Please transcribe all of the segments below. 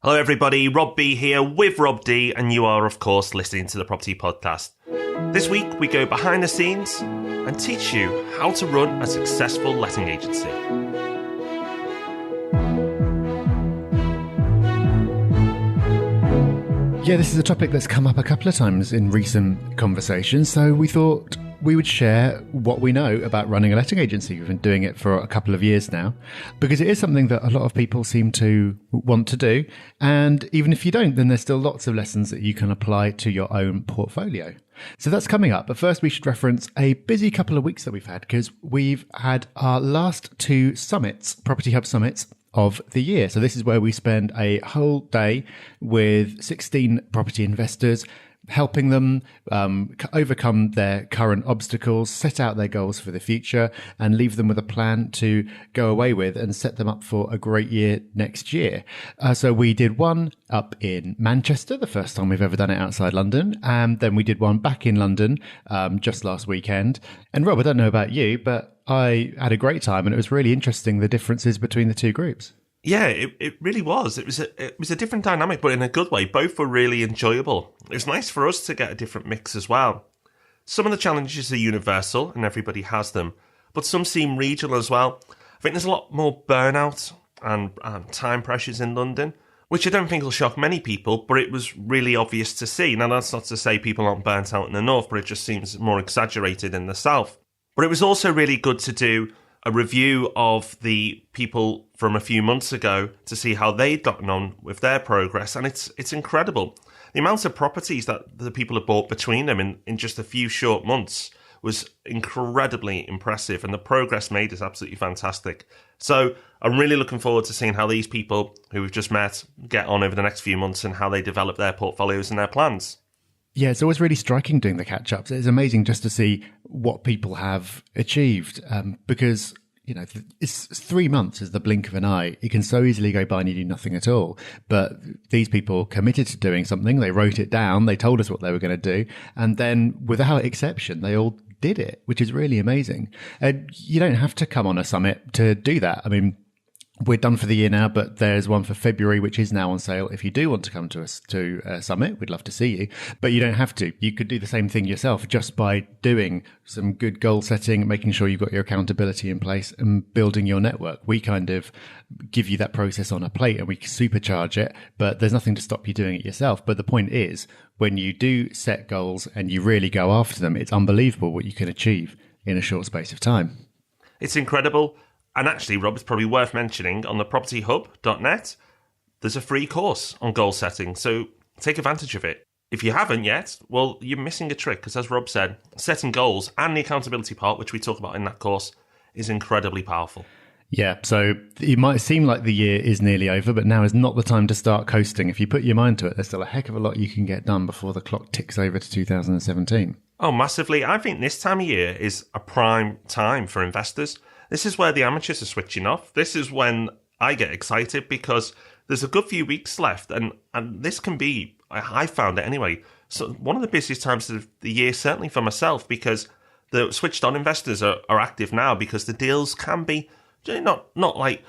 Hello everybody, Rob B here with Rob D, and you are of course listening to the Property Podcast. This week we go behind the scenes and teach you how to run a successful letting agency. Yeah, this is a topic that's come up a couple of times in recent conversations, so we thought we would share what we know about running a letting agency. We've been doing it for a couple of years now, because it is something that a lot of people seem to want to do. And even if you don't, then there's still lots of lessons that you can apply to your own portfolio. So that's coming up. But first, we should reference a busy couple of weeks that we've had, because we've had our last two summits, Property Hub summits, of the year. So this is where we spend a whole day with 16 property investors, helping them overcome their current obstacles, set out their goals for the future, and leave them with a plan to go away with and set them up for a great year next year. So we did one up in Manchester, the first time we've ever done it outside London. And then we did one back in London just last weekend. And Rob, I don't know about you, but I had a great time, and it was really interesting, the differences between the two groups. Yeah, it really was. It was a different dynamic, but in a good way. Both were really enjoyable. It was nice for us to get a different mix as well. Some of the challenges are universal, and everybody has them, but some seem regional as well. I think there's a lot more burnout and time pressures in London, which I don't think will shock many people, but it was really obvious to see. Now, that's not to say people aren't burnt out in the north, but it just seems more exaggerated in the south. But it was also really good to do a review of the people from a few months ago to see how they'd gotten on with their progress. And it's incredible. The amount of properties that the people have bought between them in just a few short months was incredibly impressive. And the progress made is absolutely fantastic. So I'm really looking forward to seeing how these people who we've just met get on over the next few months and how they develop their portfolios and their plans. Yeah, it's always really striking doing the catch-ups. It's amazing just to see what people have achieved because, you know, it's 3 months is the blink of an eye. It can so easily go by and you do nothing at all. But these people committed to doing something. They wrote it down. They told us what they were going to do. And then without exception, they all did it, which is really amazing. And you don't have to come on a summit to do that. I mean, we're done for the year now, but there's one for February, which is now on sale. If you do want to come to us to a summit, we'd love to see you, but you don't have to. You could do the same thing yourself just by doing some good goal setting, making sure you've got your accountability in place and building your network. We kind of give you that process on a plate and we supercharge it, but there's nothing to stop you doing it yourself. But the point is, when you do set goals and you really go after them, it's unbelievable what you can achieve in a short space of time. It's incredible. And actually, Rob, it's probably worth mentioning on the propertyhub.net, there's a free course on goal setting, so take advantage of it. If you haven't yet, well, you're missing a trick, because as Rob said, setting goals and the accountability part, which we talk about in that course, is incredibly powerful. Yeah, so it might seem like the year is nearly over, but now is not the time to start coasting. If you put your mind to it, there's still a heck of a lot you can get done before the clock ticks over to 2017. Oh, massively. I think this time of year is a prime time for investors. This is where the amateurs are switching off. This is when I get excited because there's a good few weeks left. And this can be, I found it anyway, so one of the busiest times of the year, certainly for myself, because the switched on investors are active now because the deals can be not like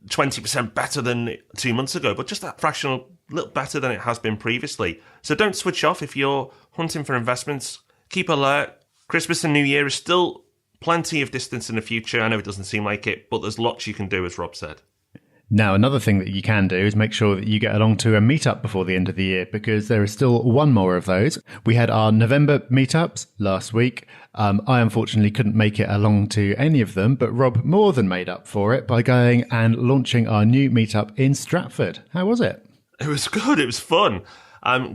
20% better than 2 months ago, but just that fractional little better than it has been previously. So don't switch off if you're hunting for investments. Keep alert. Christmas and New Year is still plenty of distance in the future. I know it doesn't seem like it, but there's lots you can do, as Rob said. Now, another thing that you can do is make sure that you get along to a meetup before the end of the year, because there is still one more of those. We had our November meetups last week. I unfortunately couldn't make it along to any of them, but Rob more than made up for it by going and launching our new meetup in Stratford. How was it? It was good. It was fun.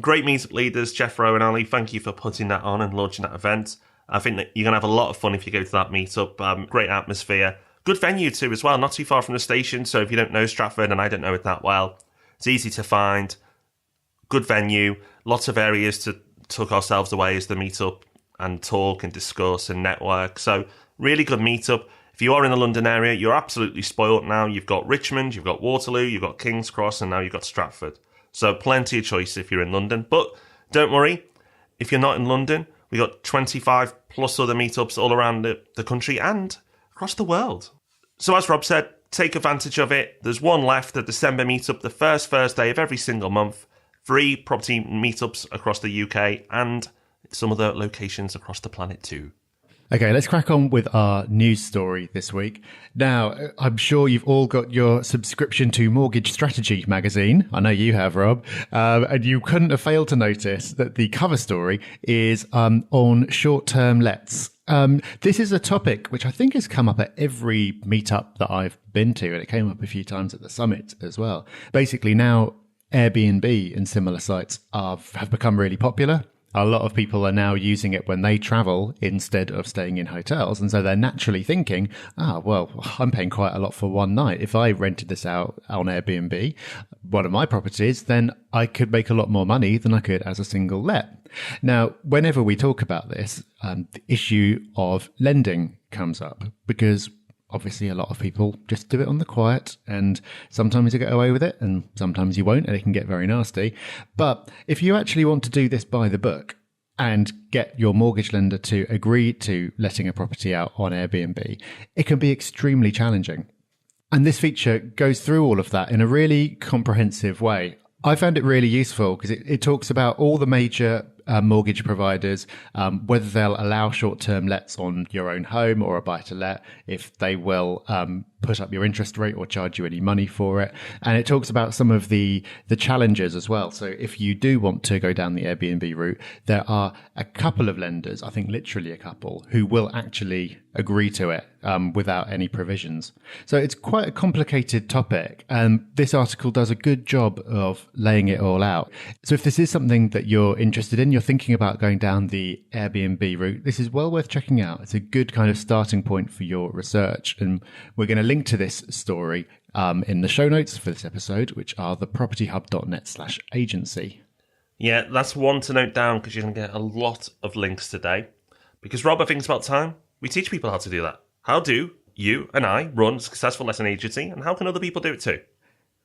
Great meetup leaders, Jeff Rowe and Ali. Thank you for putting that on and launching that event. I think that you're going to have a lot of fun if you go to that meetup. Great atmosphere. Good venue too as well, not too far from the station. So if you don't know Stratford, and I don't know it that well, it's easy to find. Good venue. Lots of areas to tuck ourselves away as the meetup and talk and discuss and network. So really good meetup. If you are in the London area, you're absolutely spoilt now. You've got Richmond, you've got Waterloo, you've got King's Cross, and now you've got Stratford. So plenty of choice if you're in London. But don't worry, if you're not in London, we got 25 plus other meetups all around the country and across the world. So as Rob said, take advantage of it. There's one left, the December meetup, the first Thursday of every single month. Free property meetups across the UK and some other locations across the planet too. Okay, let's crack on with our news story this week. Now, I'm sure you've all got your subscription to Mortgage Strategy magazine. I know you have, Rob. And you couldn't have failed to notice that the cover story is on short-term lets. This is a topic which I think has come up at every meetup that I've been to, and it came up a few times at the summit as well. Basically, now Airbnb and similar sites have become really popular. A lot of people are now using it when they travel instead of staying in hotels. And so they're naturally thinking, well, I'm paying quite a lot for one night. If I rented this out on Airbnb, one of my properties, then I could make a lot more money than I could as a single let. Now, whenever we talk about this, the issue of lending comes up because obviously a lot of people just do it on the quiet, and sometimes you get away with it and sometimes you won't, and it can get very nasty. But if you actually want to do this by the book and get your mortgage lender to agree to letting a property out on Airbnb, it can be extremely challenging. And this feature goes through all of that in a really comprehensive way. I found it really useful because it talks about all the major mortgage providers, whether they'll allow short-term lets on your own home or a buy-to-let, if they will put up your interest rate or charge you any money for it. And it talks about some of the challenges as well. So if you do want to go down the Airbnb route, there are a couple of lenders, I think literally a couple, who will actually agree to it without any provisions. So it's quite a complicated topic, and this article does a good job of laying it all out. So if this is something that you're interested in, you're thinking about going down the Airbnb route, this is well worth checking out. It's a good kind of starting point for your research, and we're going to link to this story in the show notes for this episode, which are thepropertyhub.net/agency. Yeah, that's one to note down because you're going to get a lot of links today. Because, Rob, I think it's about time we teach people how to do that. How do you and I run a successful letting agency, and how can other people do it too?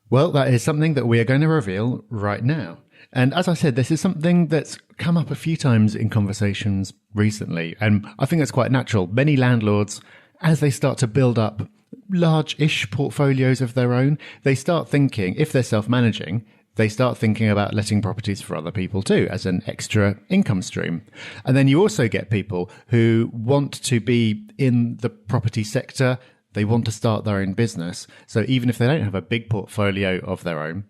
Well, that is something that we are going to reveal right now. And as I said, this is something that's come up a few times in conversations recently, and I think that's quite natural. Many landlords, as they start to build up large-ish portfolios of their own, they start thinking, if they're self-managing, they start thinking about letting properties for other people too, as an extra income stream. And then you also get people who want to be in the property sector. They want to start their own business. So even if they don't have a big portfolio of their own,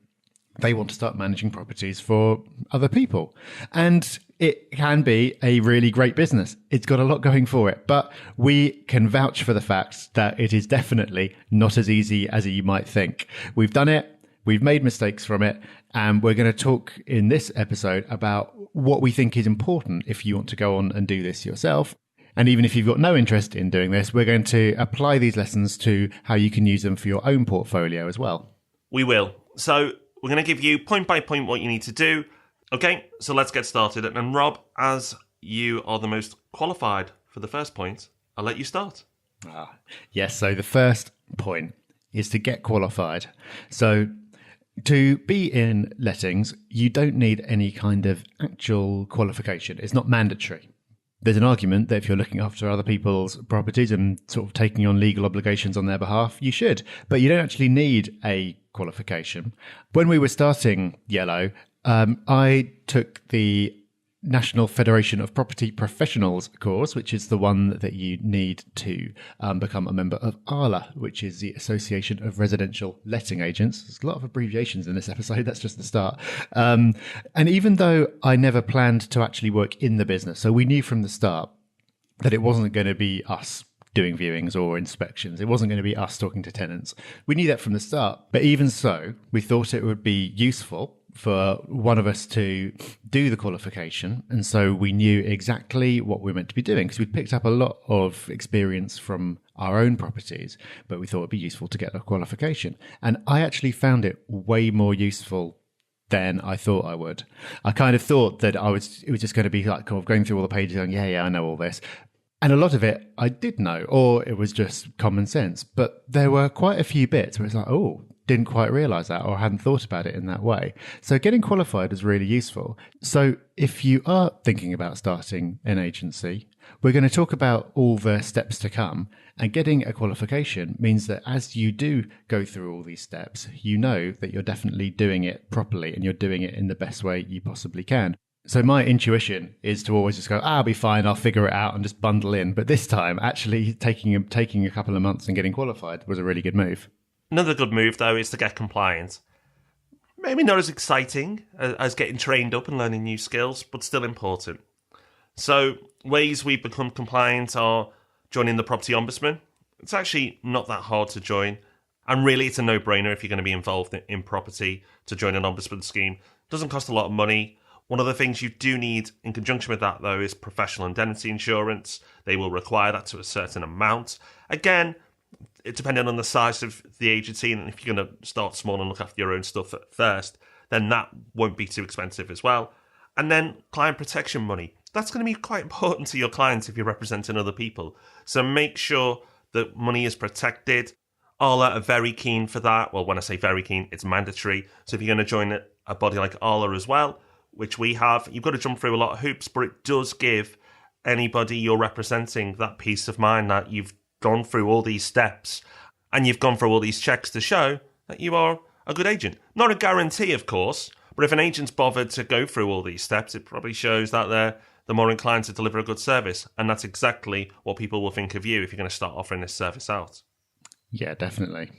they want to start managing properties for other people. And it can be a really great business. It's got a lot going for it, but we can vouch for the fact that it is definitely not as easy as you might think. We've done it. We've made mistakes from it, and we're going to talk in this episode about what we think is important if you want to go on and do this yourself. And even if you've got no interest in doing this, we're going to apply these lessons to how you can use them for your own portfolio as well. We will. So we're going to give you point by point what you need to do. Okay, so let's get started. And Rob, as you are the most qualified for the first point, I'll let you start. Yes, so the first point is to get qualified. So to be in lettings, you don't need any kind of actual qualification. It's not mandatory. There's an argument that if you're looking after other people's properties and sort of taking on legal obligations on their behalf, you should, but you don't actually need a qualification. When we were starting Yellow, I took the National Federation of Property Professionals course, which is the one that you need to become a member of ALA, which is the Association of Residential Letting Agents. There's a lot of abbreviations in this episode. That's just the start. And even though I never planned to actually work in the business, so we knew from the start that it wasn't going to be us doing viewings or inspections. It wasn't going to be us talking to tenants. We knew that from the start. But even so, we thought it would be useful for one of us to do the qualification. And so we knew exactly what we were meant to be doing because we'd picked up a lot of experience from our own properties, but we thought it'd be useful to get a qualification. And I actually found it way more useful than I thought I would. I kind of thought that it was just going to be like kind of going through all the pages going, yeah, I know all this. And a lot of it I did know, or it was just common sense. But there were quite a few bits where it's like, oh, didn't quite realize that or hadn't thought about it in that way. So getting qualified is really useful. So if you are thinking about starting an agency, we're going to talk about all the steps to come. And getting a qualification means that as you do go through all these steps, you know that you're definitely doing it properly and you're doing it in the best way you possibly can. So my intuition is to always just go, I'll be fine, I'll figure it out and just bundle in. But this time, actually taking a couple of months and getting qualified was a really good move. Another good move, though, is to get compliant. Maybe not as exciting as getting trained up and learning new skills, but still important. So ways we've become compliant are joining the Property Ombudsman. It's actually not that hard to join. And really, it's a no-brainer if you're going to be involved in property to join an ombudsman scheme. It doesn't cost a lot of money. One of the things you do need in conjunction with that, though, is professional indemnity insurance. They will require that to a certain amount. Again, it depending on the size of the agency, and if you're going to start small and look after your own stuff at first, then that won't be too expensive as well. And then client protection money. That's going to be quite important to your clients if you're representing other people. So make sure that money is protected. Arla are very keen for that. Well, when I say very keen, it's mandatory. So if you're going to join a body like Arla as well, which we have, you've got to jump through a lot of hoops, but it does give anybody you're representing that peace of mind that you've gone through all these steps and you've gone through all these checks to show that you are a good agent. Not a guarantee, of course, but if an agent's bothered to go through all these steps, it probably shows that they're more inclined to deliver a good service. And that's exactly what people will think of you if you're going to start offering this service out. Yeah, definitely.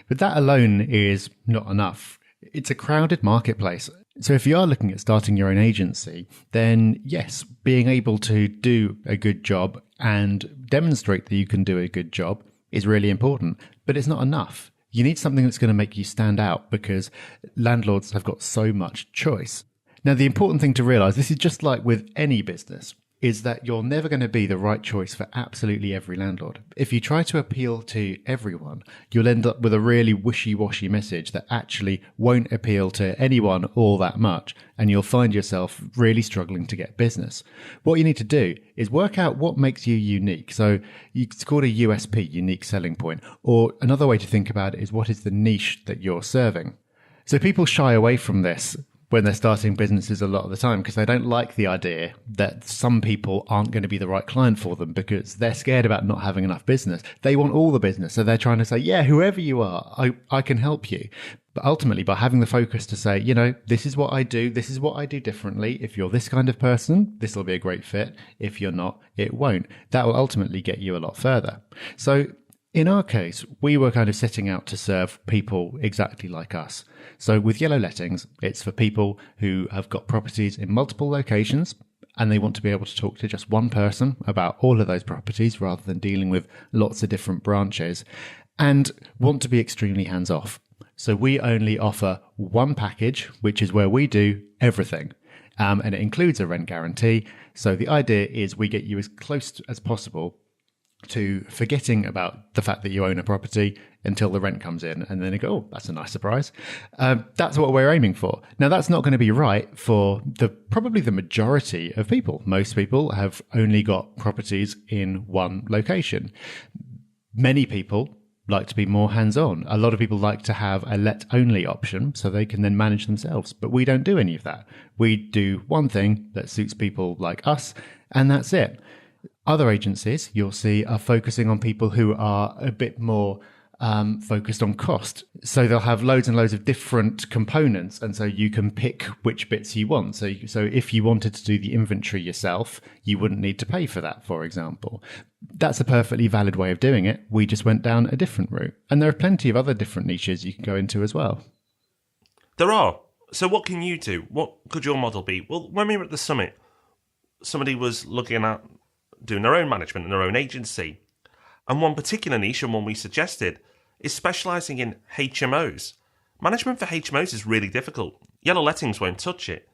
But that alone is not enough. It's a crowded marketplace. So if you are looking at starting your own agency, then yes, being able to do a good job and demonstrate that you can do a good job is really important, but it's not enough. You need something that's going to make you stand out because landlords have got so much choice. Now, the important thing to realize, this is just like with any business, is that you're never going to be the right choice for absolutely every landlord. If you try to appeal to everyone, you'll end up with a really wishy-washy message that actually won't appeal to anyone all that much, and you'll find yourself really struggling to get business. What you need to do is work out what makes you unique. So it's called a USP, unique selling point, or another way to think about it is what is the niche that you're serving. So people shy away from this when they're starting businesses a lot of the time because they don't like the idea that some people aren't going to be the right client for them because they're scared about not having enough business. They want all the business. So they're trying to say, yeah, whoever you are, I can help you. But ultimately, by having the focus to say, this is what I do. This is what I do differently. If you're this kind of person, this will be a great fit. If you're not, it won't. That will ultimately get you a lot further. So in our case, we were kind of setting out to serve people exactly like us. So with Yellow Lettings, it's for people who have got properties in multiple locations and they want to be able to talk to just one person about all of those properties rather than dealing with lots of different branches and want to be extremely hands-off. So we only offer one package, which is where we do everything. And it includes a rent guarantee. So the idea is we get you as close as possible to forgetting about the fact that you own a property until the rent comes in. And then you go, oh, that's a nice surprise. That's what we're aiming for. Now, that's not going to be right for probably the majority of people. Most people have only got properties in one location. Many people like to be more hands-on. A lot of people like to have a let-only option so they can then manage themselves. But we don't do any of that. We do one thing that suits people like us, and that's it. Other agencies you'll see are focusing on people who are a bit more focused on cost. So they'll have loads and loads of different components. And so you can pick which bits you want. So if you wanted to do the inventory yourself, you wouldn't need to pay for that, for example. That's a perfectly valid way of doing it. We just went down a different route. And there are plenty of other different niches you can go into as well. There are. So what can you do? What could your model be? Well, when we were at the summit, somebody was looking at doing their own management and their own agency. And one particular niche, and one we suggested, is specialising in HMOs. Management for HMOs is really difficult. Yellow Lettings won't touch it.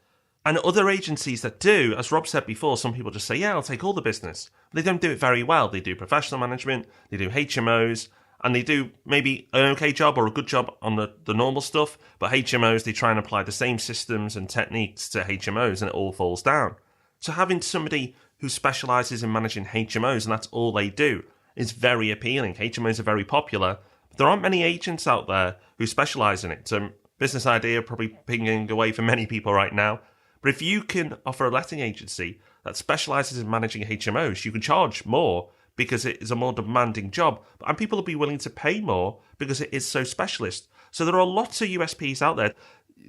And other agencies that do, as Rob said before, some people just say, yeah, I'll take all the business. They don't do it very well. They do professional management, they do HMOs, and they do maybe an okay job or a good job on the normal stuff, but HMOs, they try and apply the same systems and techniques to HMOs and it all falls down. So having somebody who specialises in managing HMOs and that's all they do is very appealing. HMOs are very popular, There aren't many agents out there who specialise in it. So business idea probably pinging away for many people right now. But if you can offer a letting agency that specialises in managing HMOs, you can charge more because it is a more demanding job. And people will be willing to pay more because it is so specialist. So there are lots of USPs out there.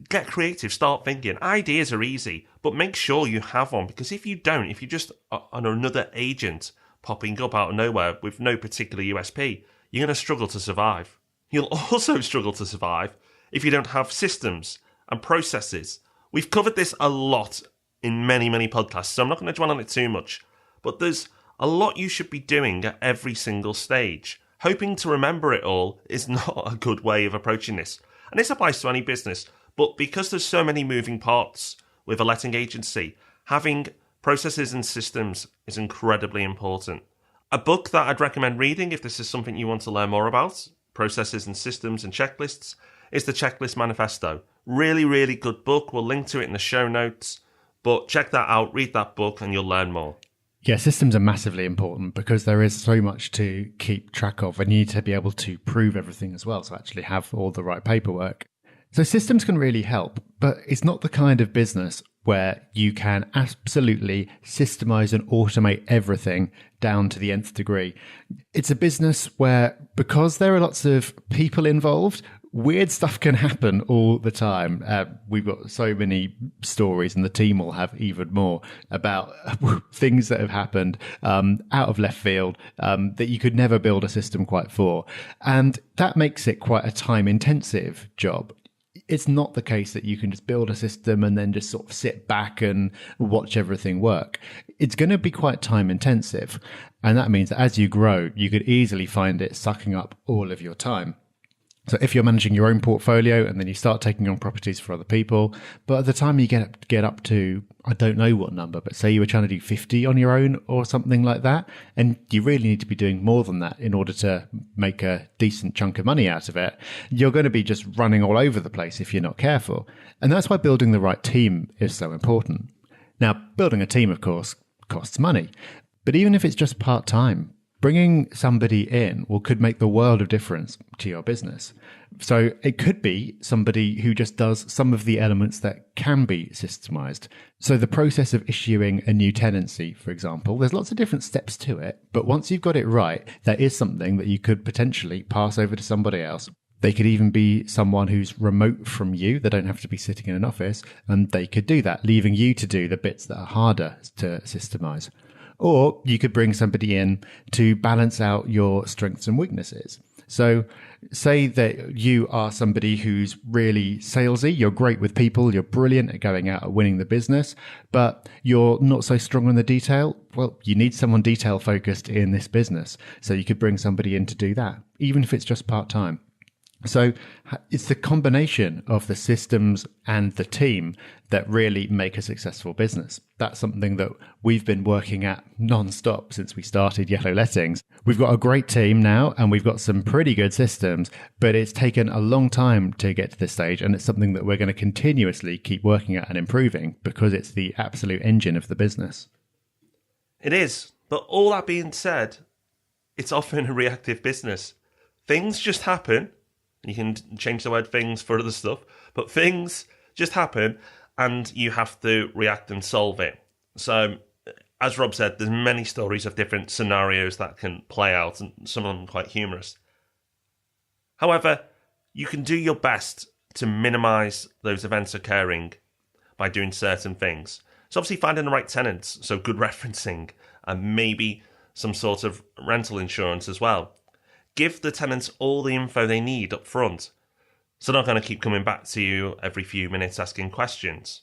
Get creative, start thinking. Ideas are easy, but make sure you have one, because if you don't, if you're just on another agent popping up out of nowhere with no particular USP, you're going to struggle to survive. You'll also struggle to survive if you don't have systems and processes. We've covered this a lot in many, many podcasts, so I'm not going to dwell on it too much, but there's a lot you should be doing at every single stage. Hoping to remember it all is not a good way of approaching this. And this applies to any business. But because there's so many moving parts with a letting agency, having processes and systems is incredibly important. A book that I'd recommend reading if this is something you want to learn more about, processes and systems and checklists, is the Checklist Manifesto. Really, really good book. We'll link to it in the show notes. But check that out, read that book, and you'll learn more. Yeah, systems are massively important because there is so much to keep track of, and you need to be able to prove everything as well, so actually have all the right paperwork. So systems can really help, but it's not the kind of business where you can absolutely systemize and automate everything down to the nth degree. It's a business where, because there are lots of people involved, weird stuff can happen all the time. We've got so many stories, and the team will have even more, about things that have happened out of left field that you could never build a system quite for. And that makes it quite a time-intensive job. It's not the case that you can just build a system and then just sort of sit back and watch everything work. It's going to be quite time intensive. And that means that as you grow, you could easily find it sucking up all of your time. So if you're managing your own portfolio and then you start taking on properties for other people, but at the time you get up to, I don't know what number, but say you were trying to do 50 on your own or something like that, and you really need to be doing more than that in order to make a decent chunk of money out of it, you're going to be just running all over the place if you're not careful. And that's why building the right team is so important. Now, building a team, of course, costs money, but even if it's just part-time, bringing somebody in could make the world of difference to your business. So it could be somebody who just does some of the elements that can be systemized. So the process of issuing a new tenancy, for example, there's lots of different steps to it. But once you've got it right, that is something that you could potentially pass over to somebody else. They could even be someone who's remote from you. They don't have to be sitting in an office, and they could do that, leaving you to do the bits that are harder to systemize. Or you could bring somebody in to balance out your strengths and weaknesses. So say that you are somebody who's really salesy, you're great with people, you're brilliant at going out and winning the business, but you're not so strong on the detail. Well, you need someone detail focused in this business. So you could bring somebody in to do that, even if it's just part-time. So it's the combination of the systems and the team that really make a successful business. That's something that we've been working at non-stop since we started Yellow Lettings. We've got a great team now, and we've got some pretty good systems, but it's taken a long time to get to this stage, and it's something that we're going to continuously keep working at and improving because it's the absolute engine of the business. It is, but all that being said, it's often a reactive business. Things just happen. You can change the word things for other stuff, but things just happen and you have to react and solve it. So, as Rob said, there's many stories of different scenarios that can play out, and some of them quite humorous. However, you can do your best to minimise those events occurring by doing certain things. So obviously finding the right tenants, so good referencing, and maybe some sort of rental insurance as well. Give the tenants all the info they need up front, so they're not going to keep coming back to you every few minutes asking questions.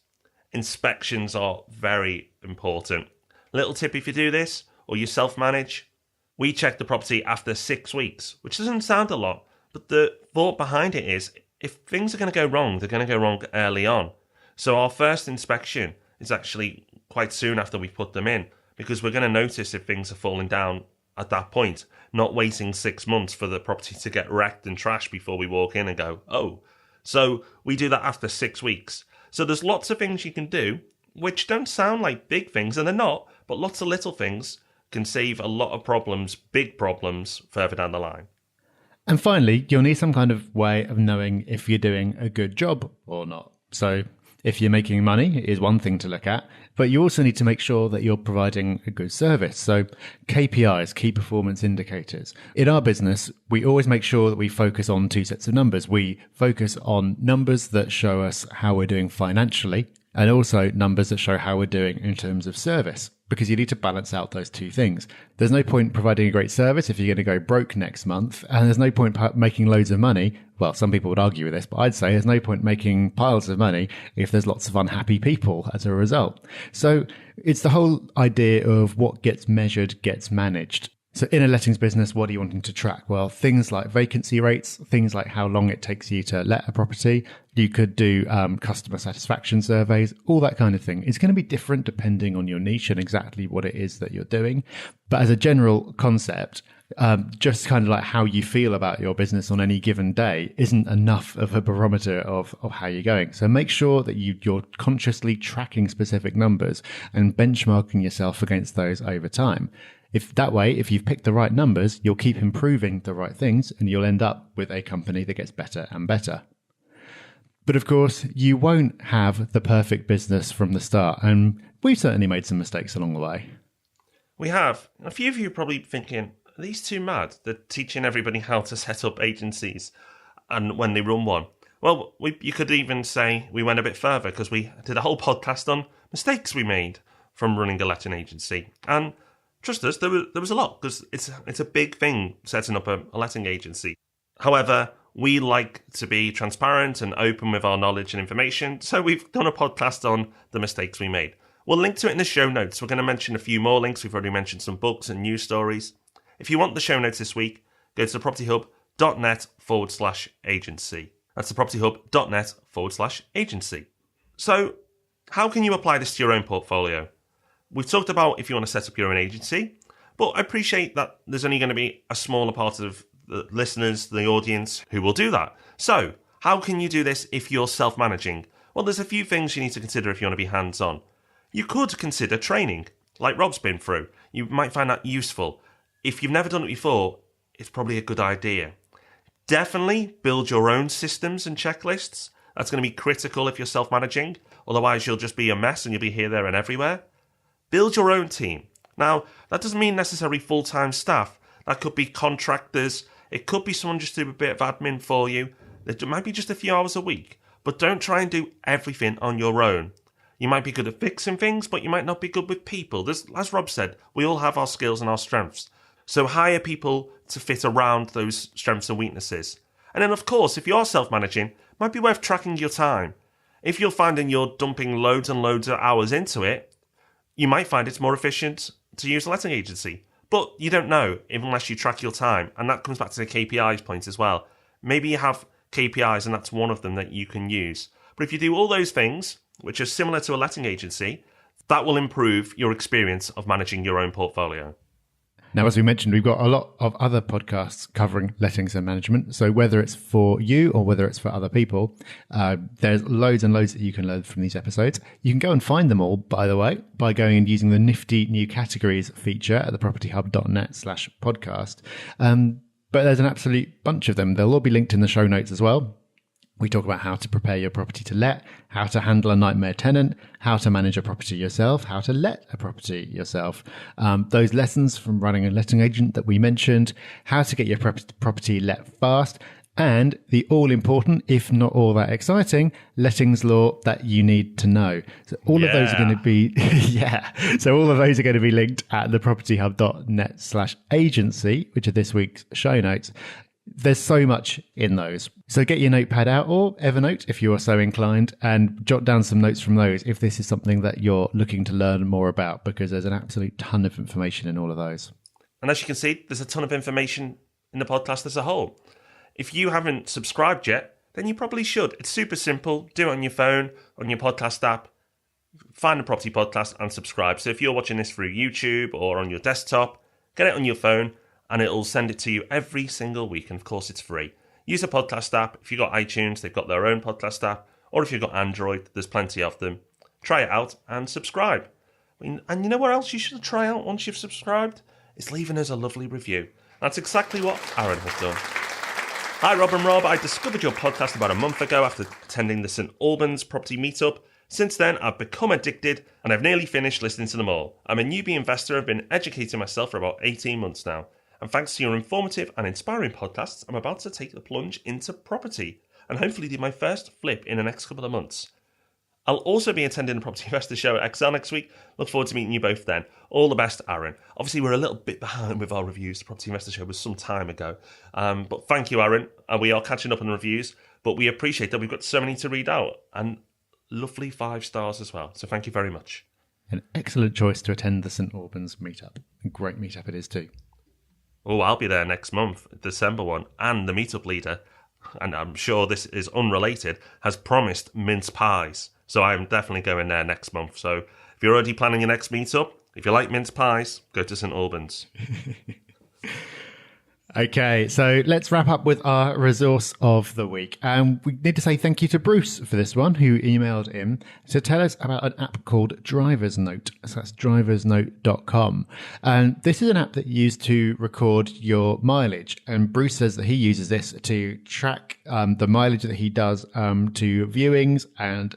Inspections are very important. Little tip if you do this, or you self-manage, we check the property after 6 weeks, which doesn't sound a lot, but the thought behind it is, if things are going to go wrong, they're going to go wrong early on. So our first inspection is actually quite soon after we put them in, because we're going to notice if things are falling down at that point, not waiting 6 months for the property to get wrecked and trashed before we walk in and go, oh. So we do that after 6 weeks. So there's lots of things you can do, which don't sound like big things, and they're not, but lots of little things can save a lot of problems, big problems, further down the line. And finally, you'll need some kind of way of knowing if you're doing a good job or not. So if you're making money, it is one thing to look at, but you also need to make sure that you're providing a good service. So KPIs, key performance indicators. In our business, we always make sure that we focus on two sets of numbers. We focus on numbers that show us how we're doing financially, and also numbers that show how we're doing in terms of service, because you need to balance out those two things. There's no point providing a great service if you're going to go broke next month, and there's no point making loads of money. Well, some people would argue with this, but I'd say there's no point making piles of money if there's lots of unhappy people as a result. So it's the whole idea of what gets measured gets managed. So in a lettings business, what are you wanting to track? Well, things like vacancy rates, things like how long it takes you to let a property. You could do customer satisfaction surveys, all that kind of thing. It's going to be different depending on your niche and exactly what it is that you're doing. But as a general concept, just kind of like how you feel about your business on any given day isn't enough of a barometer of how you're going. So make sure that you're consciously tracking specific numbers and benchmarking yourself against those over time. If you've picked the right numbers, you'll keep improving the right things and you'll end up with a company that gets better and better. But of course, you won't have the perfect business from the start. And we've certainly made some mistakes along the way. We have. A few of you are probably thinking, are these two mad? They're teaching everybody how to set up agencies and when they run one. Well, you could even say we went a bit further because we did a whole podcast on mistakes we made from running a letting agency. And trust us, there was a lot, because it's a big thing setting up a letting agency. However, we like to be transparent and open with our knowledge and information, so we've done a podcast on the mistakes we made. We'll link to it in the show notes. We're going to mention a few more links. We've already mentioned some books and news stories. If you want the show notes this week, go to thepropertyhub.net/agency. That's thepropertyhub.net/agency. So, how can you apply this to your own portfolio? We've talked about if you want to set up your own agency, but I appreciate that there's only going to be a smaller part of the listeners, the audience, who will do that. So, how can you do this if you're self-managing? Well, there's a few things you need to consider if you want to be hands-on. You could consider training, like Rob's been through. You might find that useful. If you've never done it before, it's probably a good idea. Definitely build your own systems and checklists. That's going to be critical if you're self-managing. Otherwise, you'll just be a mess and you'll be here, there, and everywhere. Build your own team. Now, that doesn't mean necessarily full-time staff. That could be contractors. It could be someone just do a bit of admin for you. It might be just a few hours a week. But don't try and do everything on your own. You might be good at fixing things, but you might not be good with people. As Rob said, we all have our skills and our strengths. So hire people to fit around those strengths and weaknesses. And then, of course, if you're self-managing, it might be worth tracking your time. If you're finding you're dumping loads and loads of hours into it, you might find it's more efficient to use a letting agency. But you don't know unless you track your time. And that comes back to the KPIs point as well. Maybe you have KPIs and that's one of them that you can use. But if you do all those things, which are similar to a letting agency, that will improve your experience of managing your own portfolio. Now, as we mentioned, we've got a lot of other podcasts covering lettings and management. So whether it's for you or whether it's for other people, there's loads and loads that you can learn from these episodes. You can go and find them all, by the way, by going and using the nifty new categories feature at thepropertyhub.net/podcast. But there's an absolute bunch of them. They'll all be linked in the show notes as well. We talk about how to prepare your property to let, how to handle a nightmare tenant, how to manage a property yourself, how to let a property yourself. Those lessons from running a letting agent that we mentioned, how to get your property let fast, and the all-important, if not all that exciting, lettings law that you need to know. So all of those are going to be, So all of those are going to be linked at thepropertyhub.net/agency, which are this week's show notes. There's so much in those. So get your notepad out or Evernote if you are so inclined and jot down some notes from those if this is something that you're looking to learn more about, because there's an absolute ton of information in all of those. And as you can see, there's a ton of information in the podcast as a whole. If you haven't subscribed yet, then you probably should. It's super simple. Do it on your phone, on your podcast app. Find the Property Podcast and subscribe. So if you're watching this through YouTube or on your desktop, get it on your phone and it'll send it to you every single week. And of course, it's free. Use a podcast app. If you've got iTunes, they've got their own podcast app. Or if you've got Android, there's plenty of them. Try it out and subscribe. And you know what else you should try out once you've subscribed? It's leaving us a lovely review. That's exactly what Aaron has done. Hi, Rob and Rob. I discovered your podcast about a month ago after attending the St Albans property meetup. Since then, I've become addicted and I've nearly finished listening to them all. I'm a newbie investor and have been educating myself for about 18 months now. And thanks to your informative and inspiring podcasts, I'm about to take the plunge into property and hopefully do my first flip in the next couple of months. I'll also be attending the Property Investor Show at Excel next week. Look forward to meeting you both then. All the best, Aaron. Obviously, we're a little bit behind with our reviews. The Property Investor Show was some time ago. But thank you, Aaron. We are catching up on the reviews, but we appreciate that we've got so many to read out. And lovely 5 stars as well. So thank you very much. An excellent choice to attend the St Albans meetup. A great meetup it is too. Oh, I'll be there next month, December one. And the meetup leader, and I'm sure this is unrelated, has promised mince pies. So I'm definitely going there next month. So if you're already planning your next meetup, if you like mince pies, go to St Albans. Okay, so let's wrap up with our resource of the week. And we need to say thank you to Bruce for this one, who emailed in to tell us about an app called Driver's Note. So that's driversnote.com. And this is an app that you use to record your mileage. And Bruce says that he uses this to track the mileage that he does to viewings and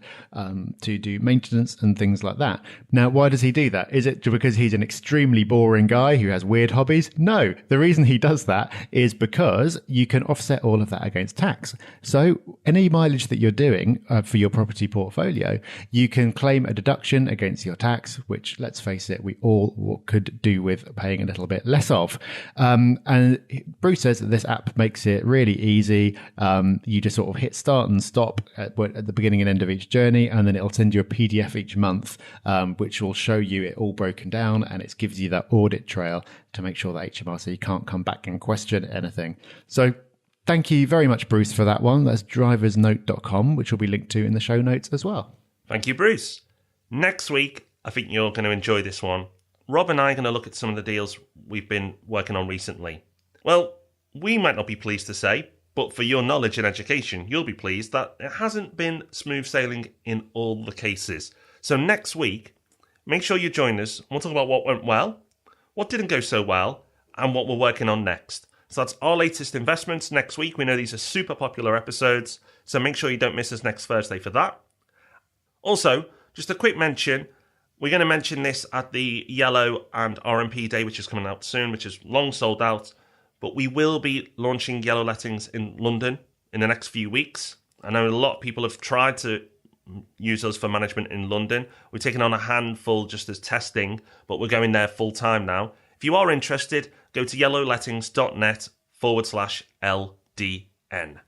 to do maintenance and things like that. Now, why does he do that? Is it because he's an extremely boring guy who has weird hobbies? No, the reason he does that is because you can offset all of that against tax. So any mileage that you're doing for your property portfolio, you can claim a deduction against your tax, which, let's face it, we all could do with paying a little bit less of. And Bruce says that this app makes it really easy. You just sort of hit start and stop at the beginning and end of each journey, and then it'll send you a PDF each month, which will show you it all broken down, and it gives you that audit trail to make sure that HMRC can't come back and question anything. So thank you very much, Bruce, for that one. That's driversnote.com, which will be linked to in the show notes as well. Thank you, Bruce. Next week, I think you're going to enjoy this one. Rob and I are going to look at some of the deals we've been working on recently. Well, we might not be pleased to say, but for your knowledge and education, you'll be pleased that it hasn't been smooth sailing in all the cases. So next week, make sure you join us and we'll talk about what went well, what didn't go so well, and what we're working on next. So that's our latest investments next week. We know these are super popular episodes, so make sure you don't miss us next Thursday for that. Also, just a quick mention, we're going to mention this at the Yellow and RMP Day, which is coming out soon, which is long sold out, but we will be launching Yellow Lettings in London in the next few weeks. I know a lot of people have tried to use us for management in London. We're taking on a handful just as testing, but we're going there full time now. If you are interested, go to yellowlettings.net/LDN.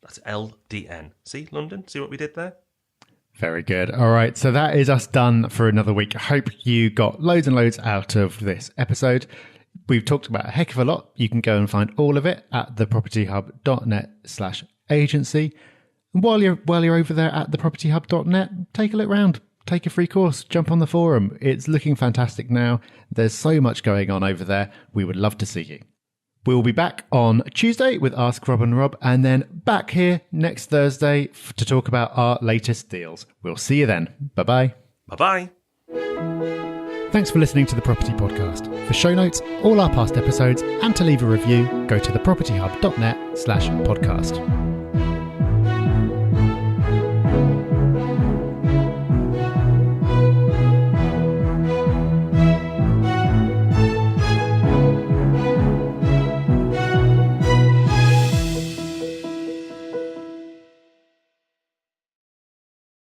That's LDN. See, London? See what we did there? Very good. All right, so that is us done for another week. I hope you got loads and loads out of this episode. We've talked about a heck of a lot. You can go and find all of it at thepropertyhub.net/agency. And while you're over there at thepropertyhub.net, take a look around. Take a free course. Jump on the forum. It's looking fantastic now. There's so much going on over there. We would love to see you. We will be back on Tuesday with Ask Rob and Rob, and then back here next Thursday to talk about our latest deals. We'll see you then. Bye-bye. Bye-bye. Thanks for listening to The Property Podcast. For show notes, all our past episodes, and to leave a review, go to thepropertyhub.net/podcast.